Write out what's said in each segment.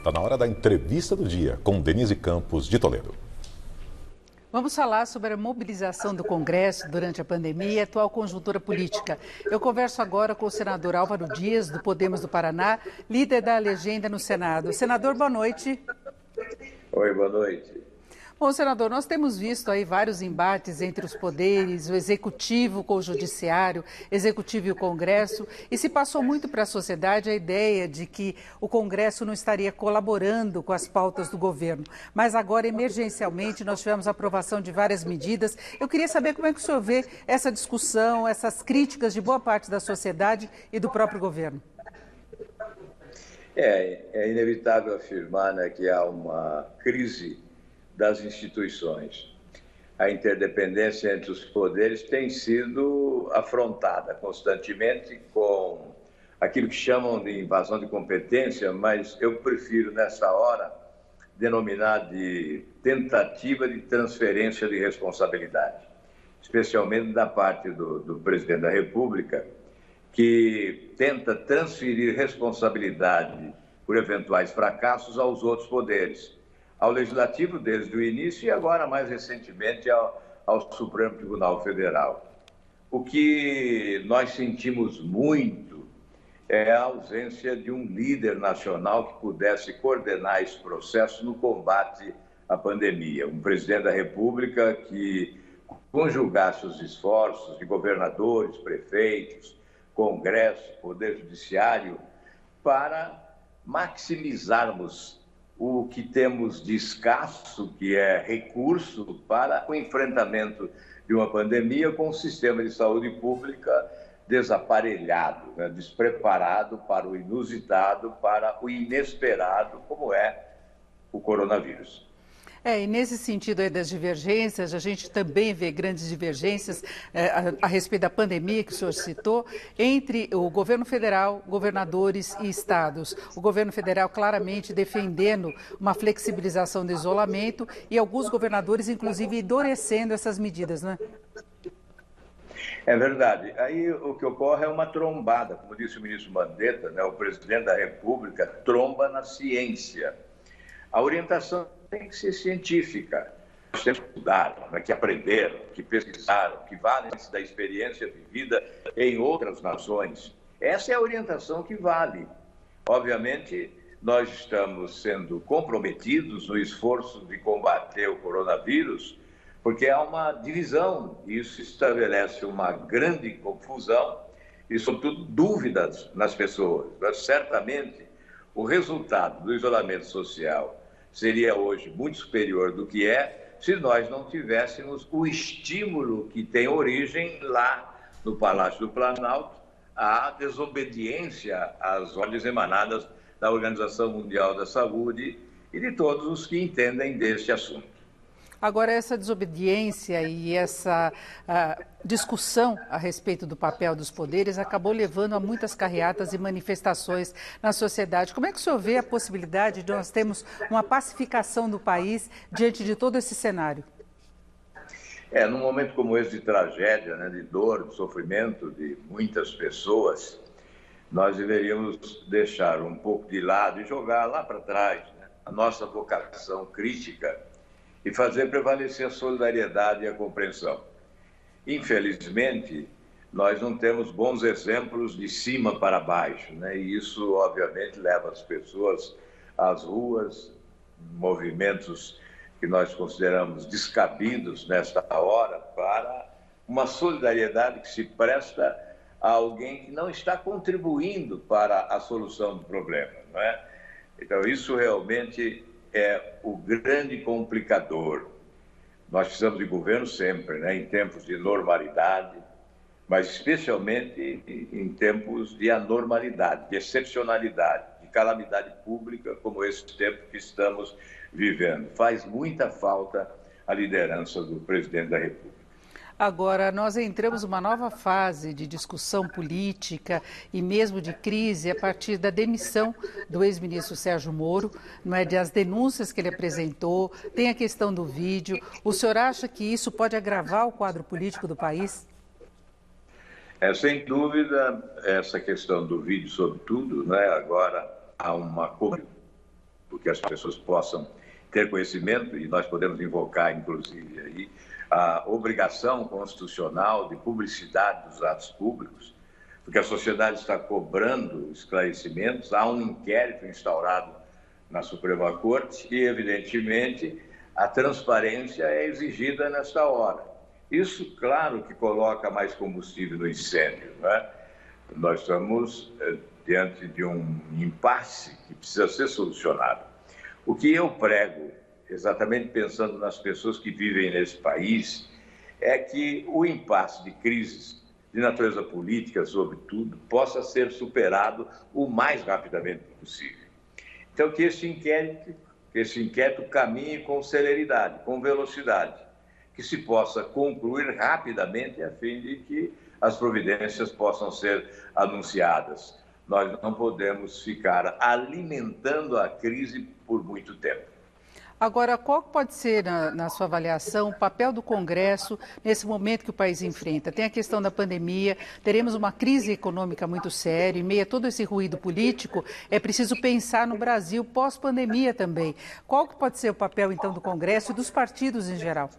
Está na hora da entrevista do dia com Denise Campos de Toledo. Vamos falar sobre a mobilização do Congresso durante a pandemia e a atual conjuntura política. Eu converso agora com o senador Álvaro Dias, do Podemos do Paraná, líder da legenda no Senado. Senador, boa noite. Oi, boa noite. Bom, senador, nós temos visto aí vários embates entre os poderes, o executivo com o judiciário, executivo e o Congresso, e se passou muito para a sociedade a ideia de que o Congresso não estaria colaborando com as pautas do governo. Mas agora, emergencialmente, nós tivemos a aprovação de várias medidas. Eu queria saber como é que o senhor vê essa discussão, essas críticas de boa parte da sociedade e do próprio governo. É inevitável afirmar, né, que há uma crise das instituições. A interdependência entre os poderes tem sido afrontada constantemente com aquilo que chamam de invasão de competência, mas eu prefiro, nessa hora, denominar de tentativa de transferência de responsabilidade, especialmente da parte do presidente da República, que tenta transferir responsabilidade por eventuais fracassos aos outros poderes, ao Legislativo desde o início e agora, mais recentemente, ao Supremo Tribunal Federal. O que nós sentimos muito é a ausência de um líder nacional que pudesse coordenar esse processo no combate à pandemia. Um presidente da República que conjugasse os esforços de governadores, prefeitos, Congresso, Poder Judiciário, para maximizarmos o que temos de escasso, que é recurso para o enfrentamento de uma pandemia com um sistema de saúde pública desaparelhado, né, despreparado para o inusitado, para o inesperado, como é o coronavírus. E nesse sentido aí das divergências, a gente também vê grandes divergências a respeito da pandemia que o senhor citou, entre o governo federal, governadores e estados. O governo federal claramente defendendo uma flexibilização do isolamento e alguns governadores, inclusive, endurecendo essas medidas, não é? É verdade. Aí o que ocorre é uma trombada, como disse o ministro Mandetta, né, o presidente da República tromba na ciência. A orientação tem que ser científica. Nós temos que estudar, que aprenderam, que pesquisaram, que valem-se da experiência vivida em outras nações. Essa é a orientação que vale. Obviamente, nós estamos sendo comprometidos no esforço de combater o coronavírus, porque há uma divisão, e isso estabelece uma grande confusão e, sobretudo, dúvidas nas pessoas. Mas, certamente, o resultado do isolamento social seria hoje muito superior do que é se nós não tivéssemos o estímulo que tem origem lá no Palácio do Planalto, à desobediência às ordens emanadas da Organização Mundial da Saúde e de todos os que entendem deste assunto. Agora, essa desobediência e essa discussão a respeito do papel dos poderes acabou levando a muitas carreatas e manifestações na sociedade. Como é que o senhor vê a possibilidade de nós termos uma pacificação do país diante de todo esse cenário? Num momento como esse de tragédia, né, de dor, de sofrimento de muitas pessoas, nós deveríamos deixar um pouco de lado e jogar lá para trás, né, a nossa vocação crítica e fazer prevalecer a solidariedade e a compreensão. Infelizmente, nós não temos bons exemplos de cima para baixo, né? E isso, obviamente, leva as pessoas às ruas, movimentos que nós consideramos descabidos nesta hora, para uma solidariedade que se presta a alguém que não está contribuindo para a solução do problema, não é? Então, isso realmente é o grande complicador. Nós precisamos de governo sempre, né, em tempos de normalidade, mas especialmente em tempos de anormalidade, de excepcionalidade, de calamidade pública, como esse tempo que estamos vivendo. Faz muita falta a liderança do presidente da República. Agora, nós entramos numa nova fase de discussão política e mesmo de crise a partir da demissão do ex-ministro Sérgio Moro, não é, das denúncias que ele apresentou, tem a questão do vídeo. O senhor acha que isso pode agravar o quadro político do país? Sem dúvida, essa questão do vídeo, sobretudo, né, agora há uma que as pessoas possam ter conhecimento, e nós podemos invocar, inclusive, aí, a obrigação constitucional de publicidade dos atos públicos, porque a sociedade está cobrando esclarecimentos. Há um inquérito instaurado na Suprema Corte e, evidentemente, a transparência é exigida nesta hora. Isso, claro, que coloca mais combustível no incêndio, né? Nós estamos diante de um impasse que precisa ser solucionado. O que eu prego, exatamente pensando nas pessoas que vivem nesse país, é que o impasse de crises de natureza política, sobretudo, possa ser superado o mais rapidamente possível. Então, que esse inquérito caminhe com celeridade, com velocidade, que se possa concluir rapidamente a fim de que as providências possam ser anunciadas. Nós não podemos ficar alimentando a crise por muito tempo. Agora, qual pode ser, na sua avaliação, o papel do Congresso nesse momento que o país enfrenta? Tem a questão da pandemia, teremos uma crise econômica muito séria, em meio a todo esse ruído político, é preciso pensar no Brasil pós-pandemia também. Qual que pode ser o papel, então, do Congresso e dos partidos em geral?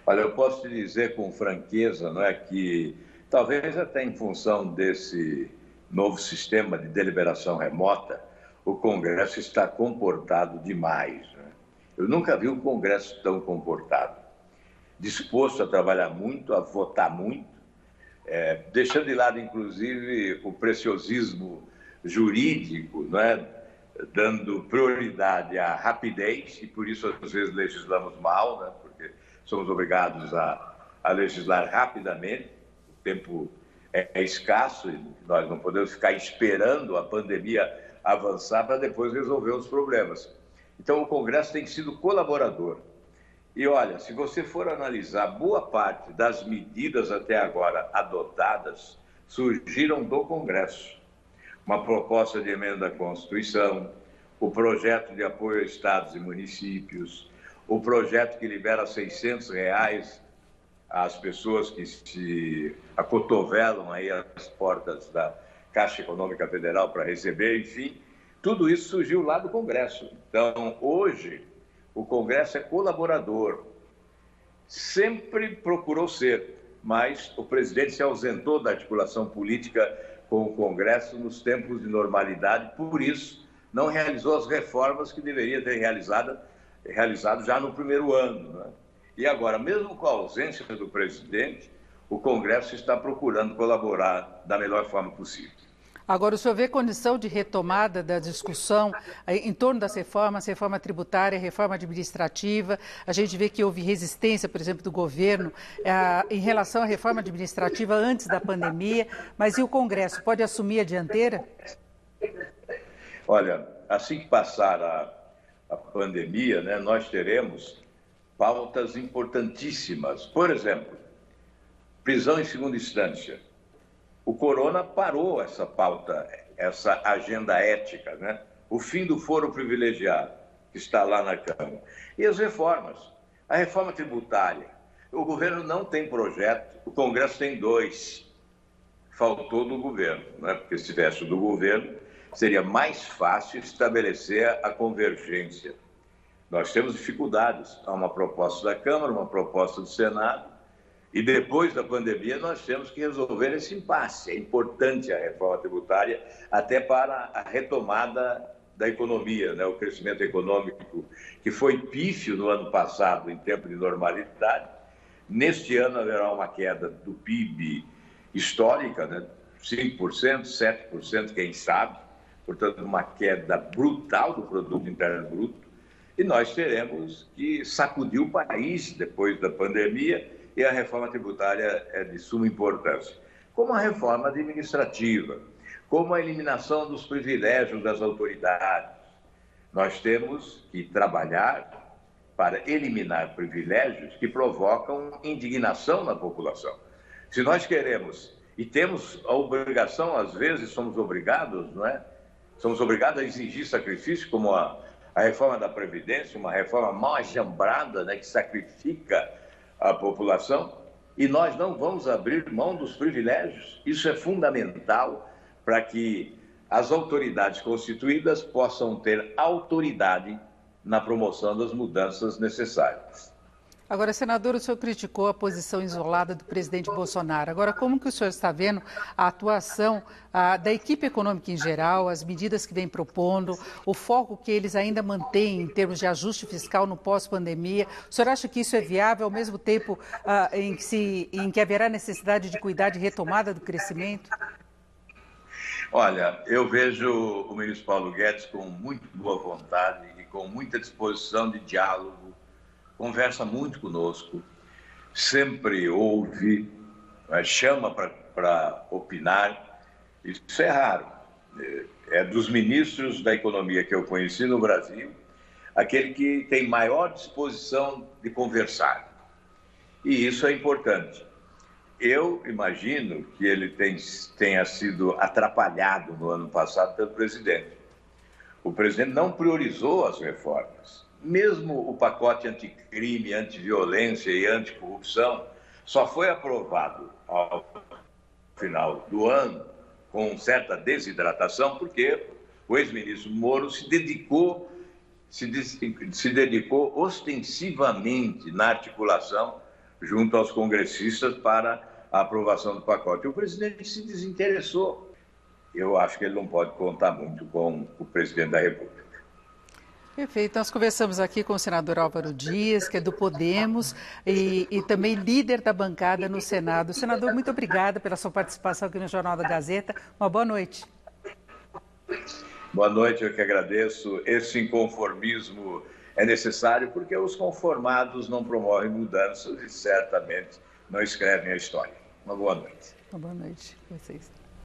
Olha, eu posso te dizer com franqueza, não é, que talvez até em função desse novo sistema de deliberação remota, o Congresso está comportado demais, né? Eu nunca vi um Congresso tão comportado, disposto a trabalhar muito, a votar muito, deixando de lado, inclusive, o preciosismo jurídico, né? Dando prioridade à rapidez, e por isso, às vezes, legislamos mal, né? Porque somos obrigados a legislar rapidamente, o tempo é escasso e nós não podemos ficar esperando a pandemia avançar para depois resolver os problemas. Então, o Congresso tem sido colaborador. E, olha, se você for analisar, boa parte das medidas até agora adotadas surgiram do Congresso. Uma proposta de emenda à Constituição, o projeto de apoio a estados e municípios, o projeto que libera R$600 às pessoas que se acotovelam aí às portas da Caixa Econômica Federal para receber, enfim, tudo isso surgiu lá do Congresso. Então, hoje, o Congresso é colaborador, sempre procurou ser, mas o presidente se ausentou da articulação política com o Congresso nos tempos de normalidade, por isso não realizou as reformas que deveria ter realizado já no primeiro ano, né? E agora, mesmo com a ausência do presidente, o Congresso está procurando colaborar da melhor forma possível. Agora, o senhor vê condição de retomada da discussão em torno das reformas, reforma tributária, reforma administrativa? A gente vê que houve resistência, por exemplo, do governo em relação à reforma administrativa antes da pandemia, mas e o Congresso pode assumir a dianteira? Olha, assim que passar a pandemia, né, nós teremos pautas importantíssimas. Por exemplo, prisão em segunda instância. O corona parou essa pauta, essa agenda ética, né? O fim do foro privilegiado, que está lá na Câmara. E as reformas. A reforma tributária. O governo não tem projeto, o Congresso tem 2. Faltou do governo, né? Porque se tivesse do governo, seria mais fácil estabelecer a convergência. Nós temos dificuldades. Há uma proposta da Câmara, uma proposta do Senado, e depois da pandemia nós temos que resolver esse impasse. É importante a reforma tributária até para a retomada da economia, né? O crescimento econômico que foi pífio no ano passado em tempo de normalidade. Neste ano haverá uma queda do PIB histórica, né? 5%, 7%, quem sabe. Portanto, uma queda brutal do produto interno bruto. E nós teremos que sacudir o país depois da pandemia, e a reforma tributária é de suma importância. Como a reforma administrativa, como a eliminação dos privilégios das autoridades. Nós temos que trabalhar para eliminar privilégios que provocam indignação na população. Se nós queremos, e temos a obrigação, às vezes somos obrigados, não é? Somos obrigados a exigir sacrifício, como a reforma da Previdência, uma reforma mal ajambrada, né, que sacrifica a população, e nós não vamos abrir mão dos privilégios. Isso é fundamental para que as autoridades constituídas possam ter autoridade na promoção das mudanças necessárias. Agora, senador, o senhor criticou a posição isolada do presidente Bolsonaro. Agora, como que o senhor está vendo a atuação da equipe econômica em geral, as medidas que vem propondo, o foco que eles ainda mantêm em termos de ajuste fiscal no pós-pandemia? O senhor acha que isso é viável ao mesmo tempo em que haverá necessidade de cuidar de retomada do crescimento? Olha, eu vejo o ministro Paulo Guedes com muito boa vontade e com muita disposição de diálogo, conversa muito conosco, sempre ouve, chama para opinar. Isso é raro. É dos ministros da economia que eu conheci no Brasil, aquele que tem maior disposição de conversar. E isso é importante. Eu imagino que ele tenha sido atrapalhado no ano passado pelo presidente. O presidente não priorizou as reformas. Mesmo o pacote anticrime, antiviolência e anticorrupção só foi aprovado ao final do ano com certa desidratação, porque o ex-ministro Moro se dedicou ostensivamente na articulação junto aos congressistas para a aprovação do pacote. O presidente se desinteressou. Eu acho que ele não pode contar muito com o presidente da República. Perfeito. Nós conversamos aqui com o senador Álvaro Dias, que é do Podemos e também líder da bancada no Senado. Senador, muito obrigada pela sua participação aqui no Jornal da Gazeta. Uma boa noite. Boa noite, eu que agradeço. Esse inconformismo é necessário porque os conformados não promovem mudanças e certamente não escrevem a história. Uma boa noite. Uma boa noite a vocês.